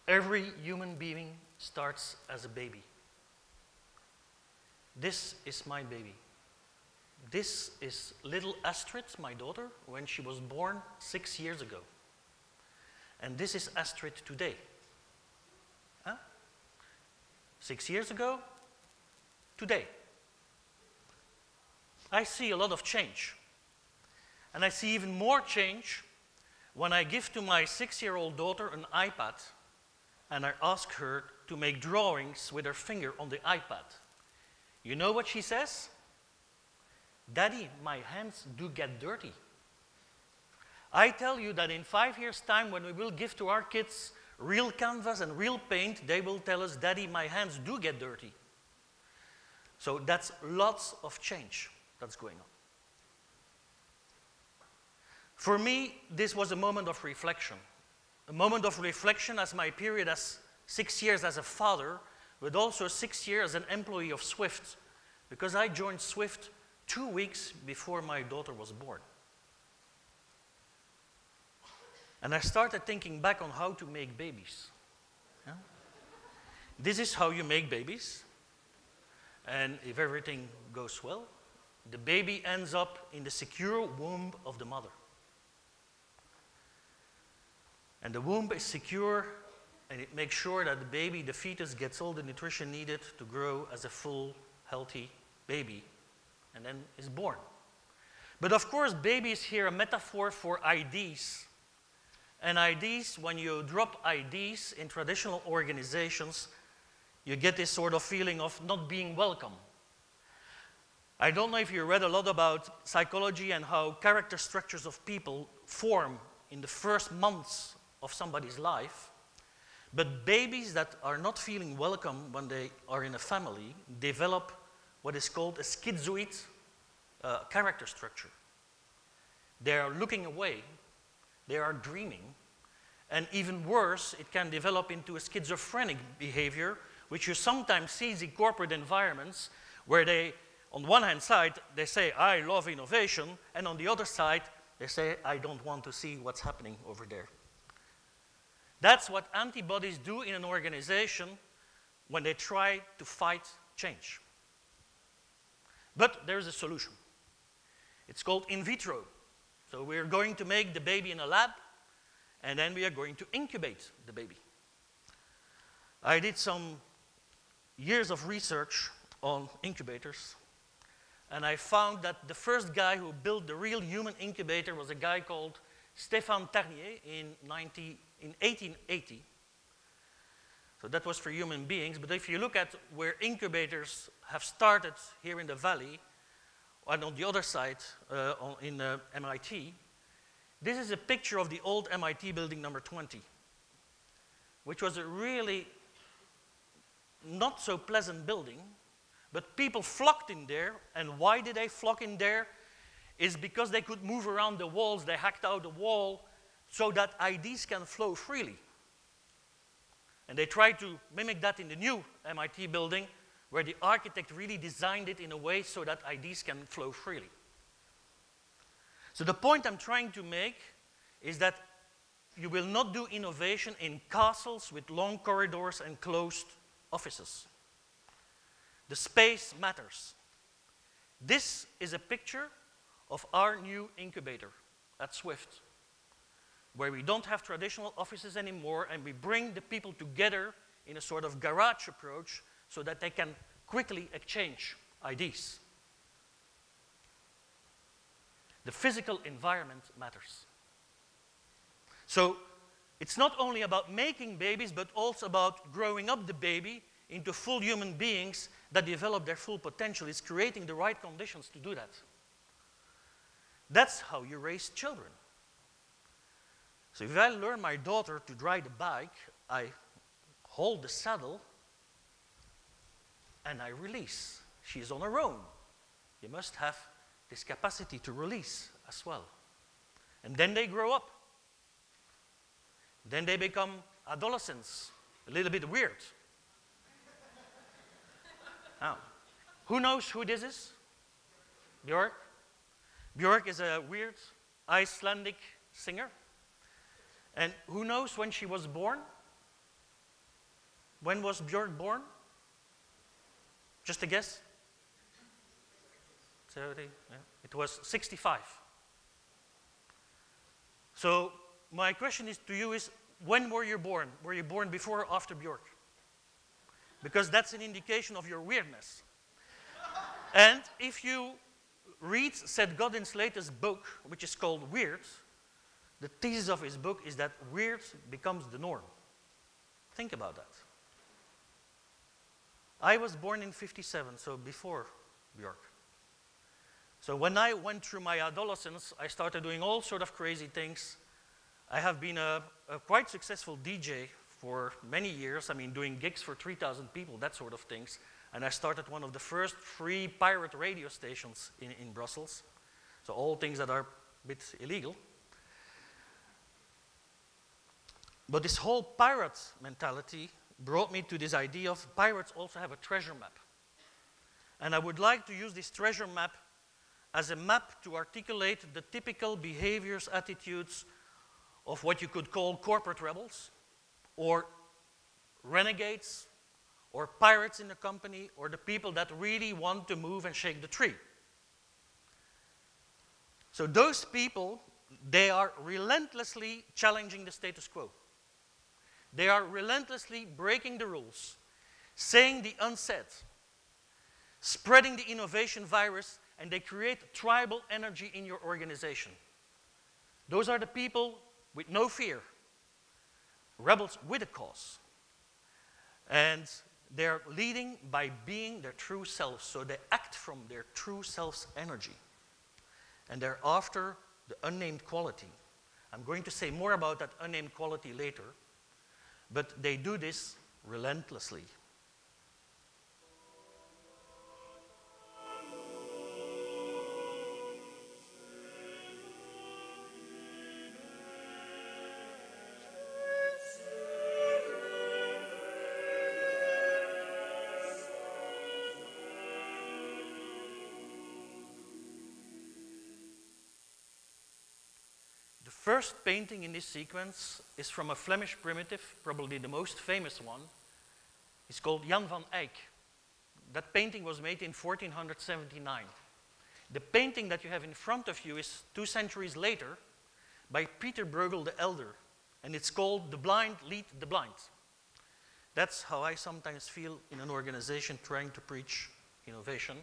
Every human being starts as a baby. This is my baby. This is little Astrid, my daughter, when she was born 6 years ago. And this is Astrid today. Huh? 6 years ago, today. I see a lot of change. And I see even more change when I give to my 6-year-old daughter an iPad and I ask her to make drawings with her finger on the iPad. You know what she says? Daddy, my hands do get dirty. I tell you that in 5 years' time, when we will give to our kids real canvas and real paint, they will tell us, Daddy, my hands do get dirty. So that's lots of change that's going on. For me, this was a moment of reflection. A moment of reflection as my period as 6 years as a father, but also 6 years as an employee of SWIFT, because I joined SWIFT 2 weeks before my daughter was born. And I started thinking back on how to make babies. Yeah? This is how you make babies. And if everything goes well, the baby ends up in the secure womb of the mother. And the womb is secure, and it makes sure that the baby, the fetus, gets all the nutrition needed to grow as a full, healthy baby, and then is born. But of course, baby is here a metaphor for IDs. And IDs, when you drop IDs in traditional organizations, you get this sort of feeling of not being welcome. I don't know if you read a lot about psychology and how character structures of people form in the first months of somebody's life, but babies that are not feeling welcome when they are in a family develop what is called a schizoid character structure. They are looking away, they are dreaming, and even worse, it can develop into a schizophrenic behavior, which you sometimes see in corporate environments where they, on one hand side, they say, I love innovation, and on the other side, they say, I don't want to see what's happening over there. That's what antibodies do in an organization when they try to fight change. But there's a solution. It's called in vitro. So we're going to make the baby in a lab, and then we are going to incubate the baby. I did some years of research on incubators, and I found that the first guy who built the real human incubator was a guy called Stéphane Tarnier in 1880. So that was for human beings, but if you look at where incubators have started here in the valley, and on the other side in MIT, this is a picture of the old MIT building number 20, which was a really not so pleasant building, but people flocked in there, and why did they flock in there? Is because they could move around the walls. They hacked out the wall so that ideas can flow freely. And they tried to mimic that in the new MIT building, where the architect really designed it in a way so that ideas can flow freely. So the point I'm trying to make is that you will not do innovation in castles with long corridors and closed offices. The space matters. This is a picture of our new incubator at SWIFT, where we don't have traditional offices anymore, and we bring the people together in a sort of garage approach so that they can quickly exchange ideas. The physical environment matters. So it's not only about making babies, but also about growing up the baby into full human beings that develop their full potential. It's creating the right conditions to do that. That's how you raise children. So if I learn my daughter to ride a bike, I hold the saddle and I release. She's on her own. You must have this capacity to release as well. And then they grow up. Then they become adolescents, a little bit weird. Now, who knows who this is? Björk? Björk is a weird Icelandic singer. And who knows when she was born? When was Björk born? Just a guess? 70? Yeah. It was 65. So my question is to you is, when were you born? Were you born before or after Björk? Because that's an indication of your weirdness. And if you read Seth Godin's latest book, which is called Weird, the thesis of his book is that weird becomes the norm. Think about that. I was born in '57, so before Björk. So when I went through my adolescence, I started doing all sort of crazy things. I have been a quite successful DJ for many years. I mean, doing gigs for 3,000 people, that sort of things. And I started one of the first free pirate radio stations in Brussels. So all things that are a bit illegal. But this whole pirate mentality brought me to this idea of pirates also have a treasure map. And I would like to use this treasure map as a map to articulate the typical behaviors, attitudes of what you could call corporate rebels, or renegades, or pirates in the company, or the people that really want to move and shake the tree. So those people, they are relentlessly challenging the status quo. They are relentlessly breaking the rules, saying the unsaid, spreading the innovation virus, and they create tribal energy in your organization. Those are the people with no fear, rebels with a cause. And they're leading by being their true selves, so they act from their true self's energy. And they're after the unnamed quality. I'm going to say more about that unnamed quality later, but they do this relentlessly. The first painting in this sequence is from a Flemish primitive, probably the most famous one. It's called Jan van Eyck. That painting was made in 1479. The painting that you have in front of you is 2 centuries later by Peter Bruegel the Elder, and it's called The Blind Lead the Blind. That's how I sometimes feel in an organization trying to preach innovation.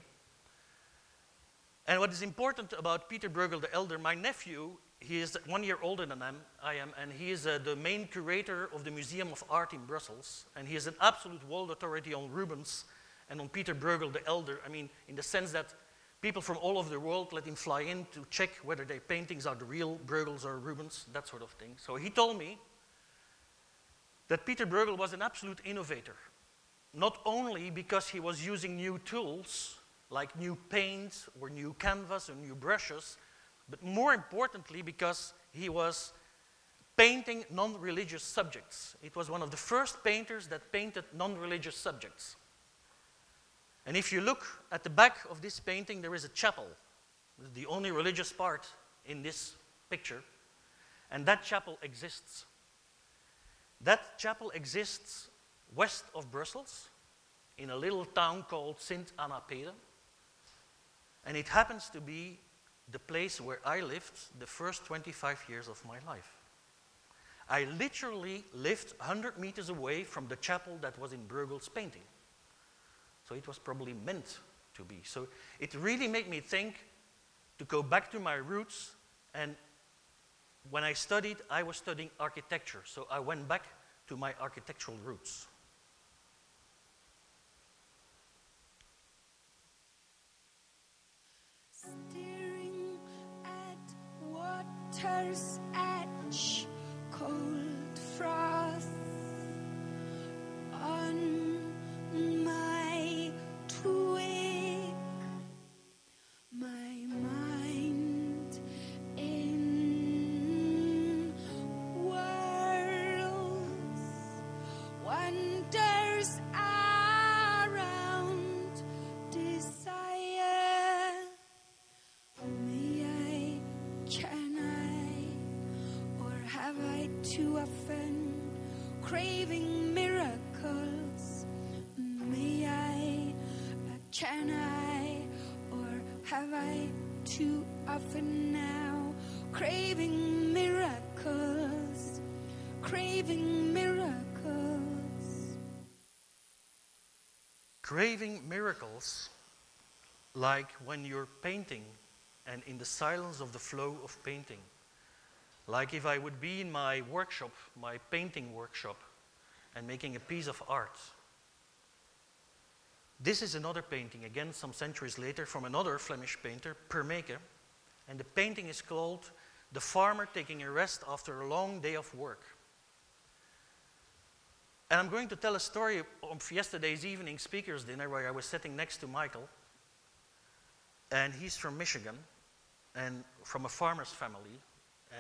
And what is important about Peter Bruegel the Elder, my nephew, he is 1 year older than I am, and he is the main curator of the Museum of Art in Brussels. And he is an absolute world authority on Rubens and on Peter Bruegel the Elder. I mean, in the sense that people from all over the world let him fly in to check whether their paintings are the real Bruegels or Rubens, that sort of thing. So he told me that Peter Bruegel was an absolute innovator. Not only because he was using new tools, like new paint or new canvas or new brushes, but more importantly because he was painting non-religious subjects. It was one of the first painters that painted non-religious subjects. And if you look at the back of this painting, there is a chapel. This is the only religious part in this picture. And that chapel exists. That chapel exists west of Brussels, in a little town called Sint-Anna-Pede. And it happens to be the place where I lived the first 25 years of my life. I literally lived 100 meters away from the chapel that was in Bruegel's painting. So it was probably meant to be. So it really made me think to go back to my roots. And when I studied, I was studying architecture. So I went back to my architectural roots. Staring at water's edge, cold frost on my twig, my mind in whirls, wanders around desire. May I, can I, or have I too often craving miracle? can I, or have I too often now craving miracles, craving miracles? Craving miracles, like when you're painting and in the silence of the flow of painting. Like if I would be in my workshop, my painting workshop, and making a piece of art. This is another painting, again some centuries later, from another Flemish painter, Permeke, and the painting is called The Farmer Taking a Rest After a Long Day of Work. And I'm going to tell a story of yesterday's evening speakers dinner where I was sitting next to Michael, and he's from Michigan, and from a farmer's family,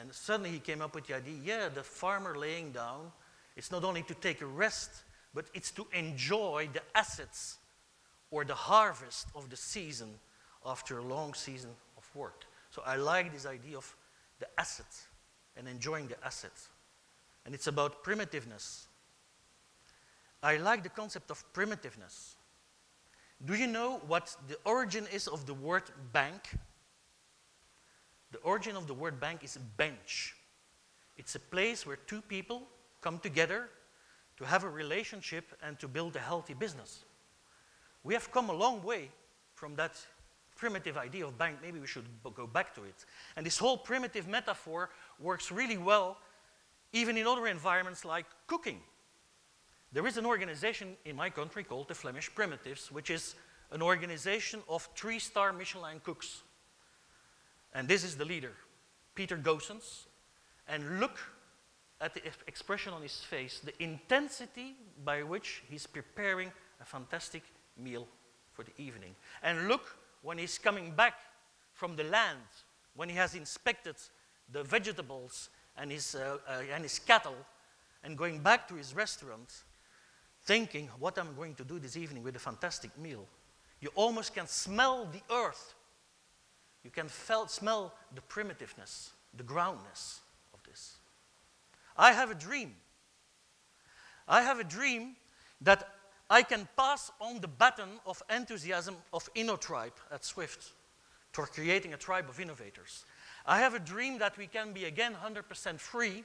and suddenly he came up with the idea, yeah, the farmer laying down, it's not only to take a rest, but it's to enjoy the assets or the harvest of the season after a long season of work. So I like this idea of the assets and enjoying the assets. And it's about primitiveness. I like the concept of primitiveness. Do you know what the origin is of the word bank? The origin of the word bank is bench. It's a place where two people come together to have a relationship and to build a healthy business. We have come a long way from that primitive idea of bank. Maybe we should go back to it. And this whole primitive metaphor works really well even in other environments like cooking. There is an organization in my country called the Flemish Primitives, which is an organization of 3-star Michelin cooks. And this is the leader, Peter Goossens. And look at the expression on his face, the intensity by which he's preparing a fantastic meal for the evening. And look when he's coming back from the land, when he has inspected the vegetables and his cattle, and going back to his restaurant, thinking what I'm going to do this evening with a fantastic meal. You almost can smell the earth. You can smell the primitiveness, the groundness of this. I have a dream. I have a dream that I can pass on the baton of enthusiasm of Innotribe at SWIFT for creating a tribe of innovators. I have a dream that we can be again 100% free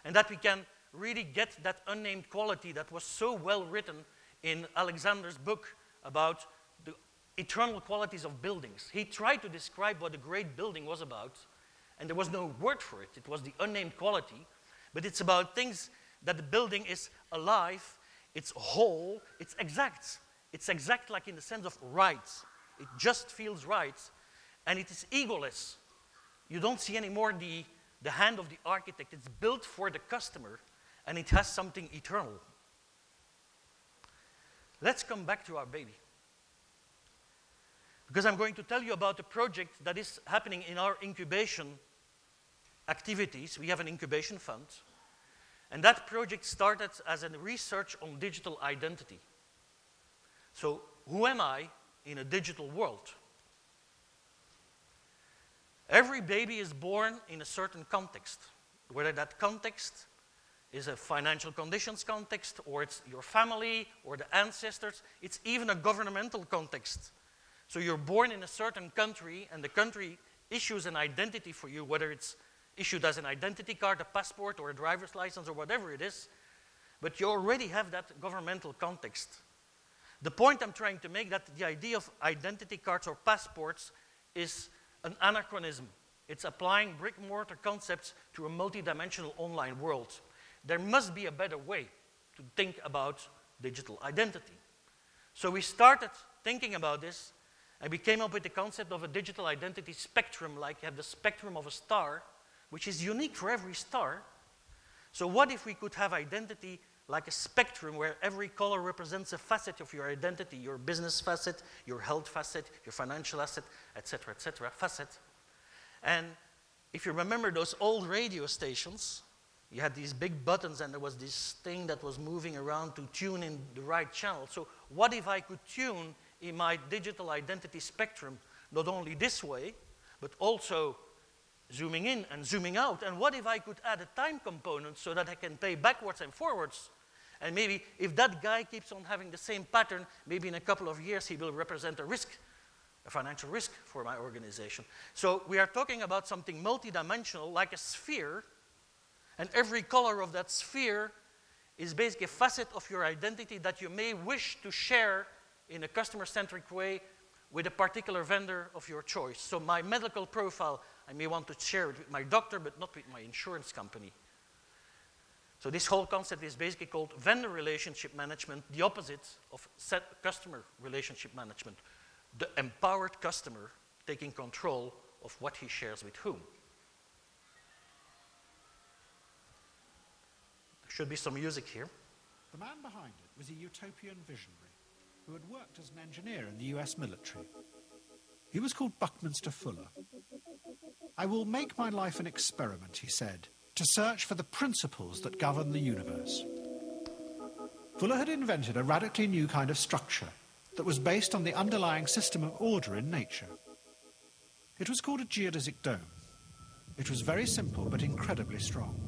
and that we can really get that unnamed quality that was so well written in Alexander's book about the eternal qualities of buildings. He tried to describe what a great building was about, and there was no word for it. It was the unnamed quality, but it's about things that the building is alive, it's whole, it's exact. It's exact like in the sense of right. It just feels right, and it is egoless. You don't see anymore the hand of the architect. It's built for the customer, and it has something eternal. Let's come back to our baby. Because I'm going to tell you about a project that is happening in our incubation activities. We have an incubation fund. And that project started as a research on digital identity. So who am I in a digital world? Every baby is born in a certain context, whether that context is a financial conditions context, or it's your family, or the ancestors. It's even a governmental context. So you're born in a certain country, and the country issues an identity for you, whether it's issued as an identity card, a passport, or a driver's license, or whatever it is. But you already have that governmental context. The point I'm trying to make, that the idea of identity cards or passports is an anachronism. It's applying brick-and-mortar concepts to a multidimensional online world. There must be a better way to think about digital identity. So we started thinking about this, and we came up with the concept of a digital identity spectrum, like you have the spectrum of a star, which is unique for every star. So what if we could have identity like a spectrum where every color represents a facet of your identity, your business facet, your health facet, your financial asset, etc., facet. And if you remember those old radio stations, you had these big buttons and there was this thing that was moving around to tune in the right channel. So what if I could tune in my digital identity spectrum, not only this way, but also zooming in and zooming out? And what if I could add a time component so that I can play backwards and forwards? And maybe if that guy keeps on having the same pattern, maybe in a couple of years he will represent a risk, a financial risk for my organization. So we are talking about something multidimensional, like a sphere, and every color of that sphere is basically a facet of your identity that you may wish to share in a customer-centric way with a particular vendor of your choice. So my medical profile, I may want to share it with my doctor, but not with my insurance company. So this whole concept is basically called vendor relationship management, the opposite of customer relationship management. The empowered customer taking control of what he shares with whom. There should be some music here. The man behind it was a utopian visionary who had worked as an engineer in the US military. He was called Buckminster Fuller. "I will make my life an experiment," he said, "to search for the principles that govern the universe." Fuller had invented a radically new kind of structure that was based on the underlying system of order in nature. It was called a geodesic dome. It was very simple but incredibly strong.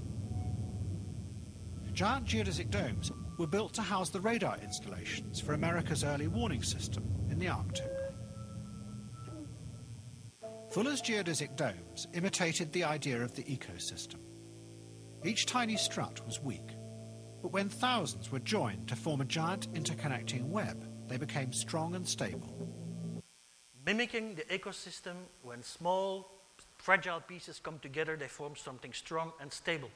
Giant geodesic domes were built to house the radar installations for America's early warning system in the Arctic. Fuller's geodesic domes imitated the idea of the ecosystem. Each tiny strut was weak, but when thousands were joined to form a giant interconnecting web, they became strong and stable. Mimicking the ecosystem, when small, fragile pieces come together, they form something strong and stable.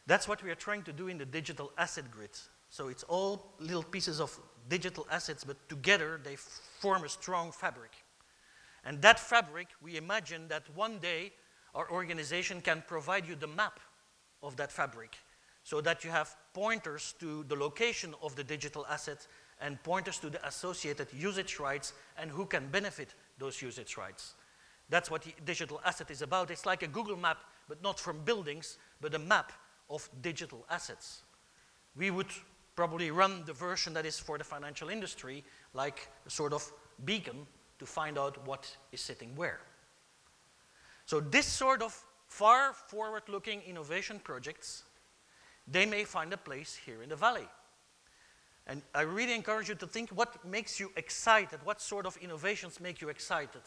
That's what we are trying to do in the digital asset grid. So it's all little pieces of digital assets, but together they form a strong fabric. And that fabric, we imagine that one day our organization can provide you the map of that fabric, so that you have pointers to the location of the digital asset and pointers to the associated usage rights and who can benefit those usage rights. That's what the digital asset is about. It's like a Google map, but not from buildings, but a map of digital assets. We would probably run the version that is for the financial industry like a sort of beacon to find out what is sitting where. So this sort of far forward-looking innovation projects, they may find a place here in the Valley. And I really encourage you to think what makes you excited, what sort of innovations make you excited.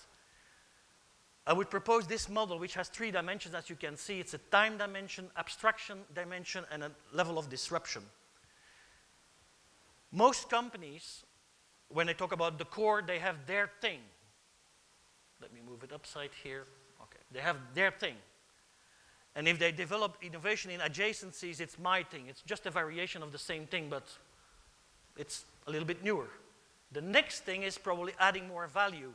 I would propose this model, which has 3 dimensions, as you can see. It's a time dimension, abstraction dimension, and a level of disruption. Most companies, when they talk about the core, they have their thing. Let me move it upside here. Okay, they have their thing. And if they develop innovation in adjacencies, it's my thing. It's just a variation of the same thing, but it's a little bit newer. The next thing is probably adding more value.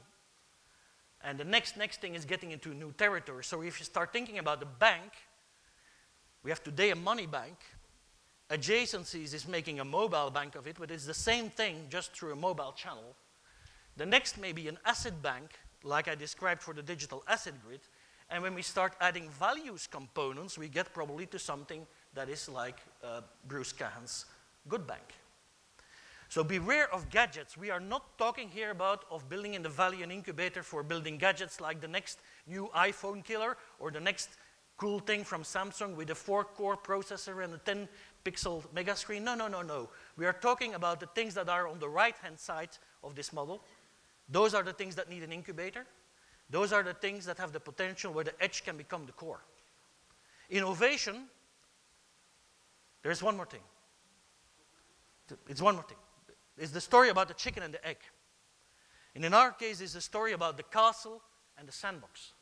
And the next thing is getting into new territory. So if you start thinking about the bank, we have today a money bank. Adjacencies is making a mobile bank of it, but it's the same thing just through a mobile channel. The next may be an asset bank, like I described for the digital asset grid. And when we start adding values components, we get probably to something that is like Bruce Cahan's good bank. So beware of gadgets. We are not talking here about building in the Valley an incubator for building gadgets like the next new iPhone killer or the next cool thing from Samsung with a 4-core processor and a 10-pixel mega screen. No, no, no, no. We are talking about the things that are on the right-hand side of this model. Those are the things that need an incubator. Those are the things that have the potential where the edge can become the core. Innovation, there's one more thing. It's one more thing. It's the story about the chicken and the egg. And in our case, it's the story about the castle and the sandbox.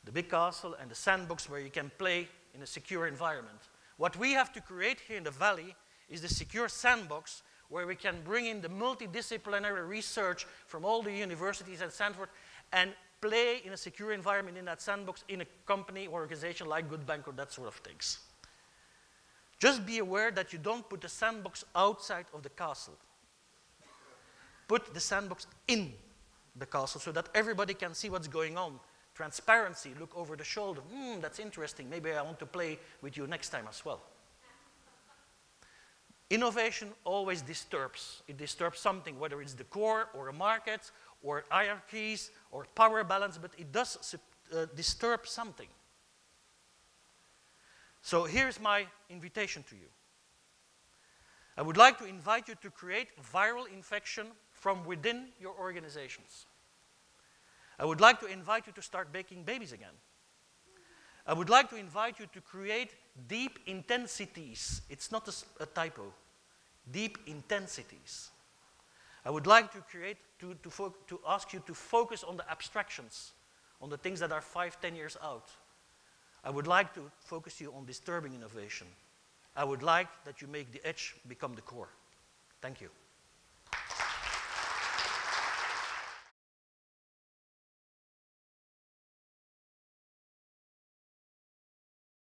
The big castle and the sandbox where you can play in a secure environment. What we have to create here in the Valley is the secure sandbox where we can bring in the multidisciplinary research from all the universities at Stanford and play in a secure environment in that sandbox in a company or organization like Good Bank or that sort of things. Just be aware that you don't put the sandbox outside of the castle. Put the sandbox in the castle so that everybody can see what's going on. Transparency, look over the shoulder. That's interesting. Maybe I want to play with you next time as well. Innovation always disturbs. It disturbs something, whether it's the core or a market or hierarchies or power balance, but it does disturb something. So here's my invitation to you. I would like to invite you to create viral infection from within your organizations. I would like to invite you to start baking babies again. I would like to invite you to create deep intensities. It's not a typo. Deep intensities. I would like to create, to ask you to focus on the abstractions, on the things that are 5, 10 years out. I would like to focus you on disturbing innovation. I would like that you make the edge become the core. Thank you.